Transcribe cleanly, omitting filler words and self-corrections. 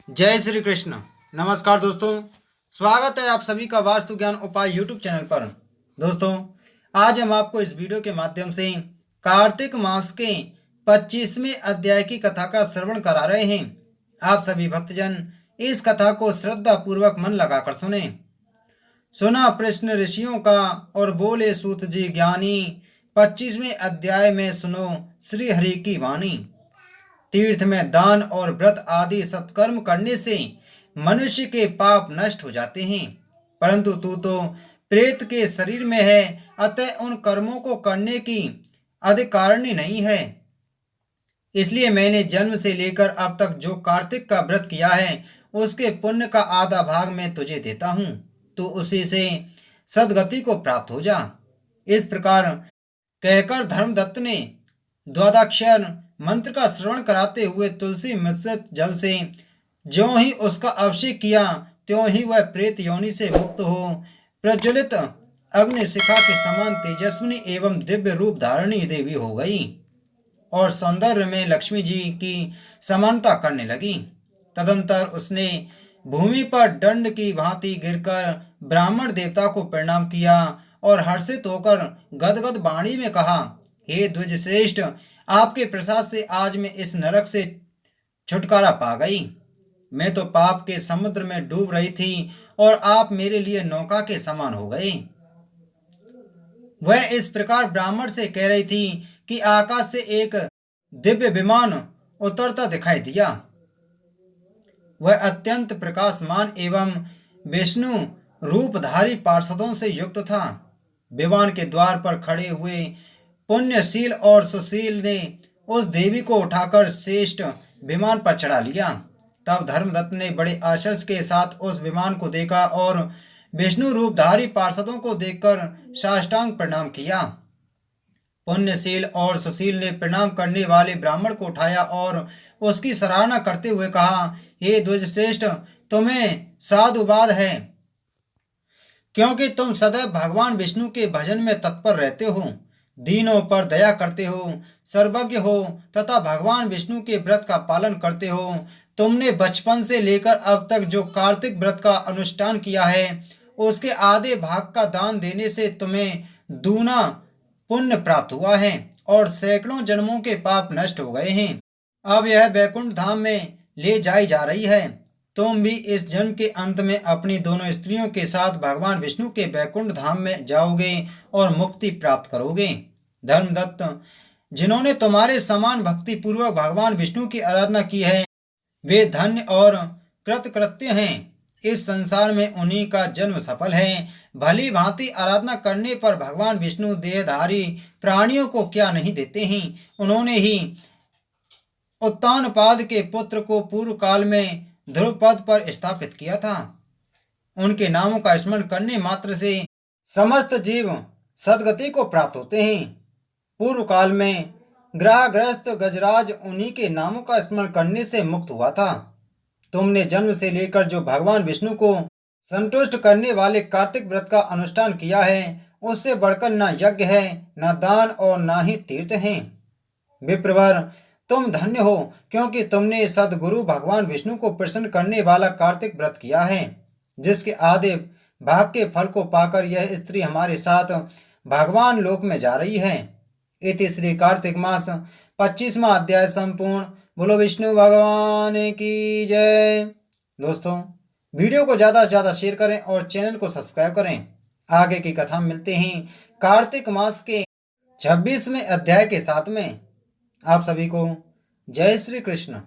जय श्री कृष्ण। नमस्कार दोस्तों, स्वागत है आप सभी का वास्तु ज्ञान उपाय यूट्यूब चैनल पर। दोस्तों, आज हम आपको इस वीडियो के माध्यम से कार्तिक मास के 25वें अध्याय की कथा का श्रवण करा रहे हैं। आप सभी भक्तजन इस कथा को श्रद्धा पूर्वक मन लगाकर सुने। सुना प्रश्न ऋषियों का और बोले सूत जी ज्ञानी, 25वें अध्याय में सुनो श्री हरि की वाणी। तीर्थ में दान और व्रत आदि सत्कर्म करने से मनुष्य के पाप नष्ट हो जाते हैं, परंतु तू तो प्रेत के शरीर में है, अतः उन कर्मों को करने की अधिकारिणी नहीं है। इसलिए मैंने जन्म से लेकर अब तक जो कार्तिक का व्रत किया है, उसके पुण्य का आधा भाग मैं तुझे देता हूँ, तू उसी से सदगति को प्राप्त हो जा। इस प्रकार कहकर धर्मदत्त ने द्वादक्षर मंत्र का श्रवण कराते हुए तुलसी मिश्रित जल से ज्यों ही उसका अभिषेक किया, त्यों ही वह प्रेत योनि से मुक्त हो प्रज्वलित अग्नि शिखा के समान तेजस्विनी एवं दिव्य रूप धारणी देवी हो गई और सौंदर्य में लक्ष्मी जी की समानता करने लगी। तदंतर उसने भूमि पर दंड की भांति गिरकर ब्राह्मण देवता को प्रणाम किया और हर्षित होकर गदगद वाणी में कहा, हे द्विज श्रेष्ठ, आपके प्रसाद से आज मैं इस नरक से छुटकारा पा गई। मैं तो पाप के समुद्र में डूब रही थी और आप मेरे लिए नौका के समान हो गए। वह इस प्रकार ब्राह्मण से कह रही थी कि आकाश से एक दिव्य विमान उतरता दिखाई दिया। वह अत्यंत प्रकाशमान एवं विष्णु रूपधारी पार्षदों से युक्त था। विमान के द्वार पर खड़े हुए पुण्यशील और सुशील ने उस देवी को उठाकर श्रेष्ठ विमान पर चढ़ा लिया। तब धर्मदत्त ने बड़े आश्चर्य के साथ उस विमान को देखा और विष्णु रूपधारी पार्षदों को देखकर साष्टांग प्रणाम किया। पुण्यशील और सुशील ने प्रणाम करने वाले ब्राह्मण को उठाया और उसकी सराहना करते हुए कहा, हे द्विज श्रेष्ठ, तुम्हें साधुवाद है, क्योंकि तुम सदैव भगवान विष्णु के भजन में तत्पर रहते हो, दीनों पर दया करते हो, सर्वज्ञ हो तथा भगवान विष्णु के व्रत का पालन करते हो। तुमने बचपन से लेकर अब तक जो कार्तिक व्रत का अनुष्ठान किया है, उसके आधे भाग का दान देने से तुम्हें दूना पुण्य प्राप्त हुआ है और सैकड़ों जन्मों के पाप नष्ट हो गए हैं। अब यह वैकुंठ धाम में ले जाई जा रही है। तुम भी इस जन्म के अंत में अपनी दोनों स्त्रियों के साथ भगवान विष्णु के वैकुंठ धाम में जाओगे और मुक्ति प्राप्त करोगे। धर्मदत्त, जिन्होंने तुम्हारे समान भक्ति पूर्वक भगवान विष्णु की आराधना की है, वे धन्य और कृतकृत्य हैं। इस संसार में उन्हीं का जन्म सफल है। भली भांति आराधना करने पर भगवान विष्णु देहधारी प्राणियों को क्या नहीं देते हैं। उन्होंने ही उत्तानपाद के पुत्र को पूर्व काल में ध्रुव पद पर स्थापित किया था। उनके नामों का स्मरण करने मात्र से समस्त जीव सदगति को प्राप्त होते हैं। पूर्व काल में ग्रहग्रस्त गजराज उन्हीं के नामों का स्मरण करने से मुक्त हुआ था। तुमने जन्म से लेकर जो भगवान विष्णु को संतुष्ट करने वाले कार्तिक व्रत का अनुष्ठान किया है, उससे बढ़कर न यज्ञ है, न दान और न ही तीर्थ है। विप्रवर, तुम धन्य हो, क्योंकि तुमने सदगुरु भगवान विष्णु को प्रसन्न करने वाला कार्तिक व्रत किया है, जिसके आधे भाग के फल को पाकर यह स्त्री हमारे साथ भगवान लोक में जा रही है। इति श्री कार्तिक मास 25वां अध्याय संपूर्ण। बोलो विष्णु भगवान की जय। दोस्तों, वीडियो को ज़्यादा से ज़्यादा शेयर करें और चैनल को सब्सक्राइब करें। आगे की कथा मिलते हैं कार्तिक मास के 26वें अध्याय के साथ में। आप सभी को जय श्री कृष्ण।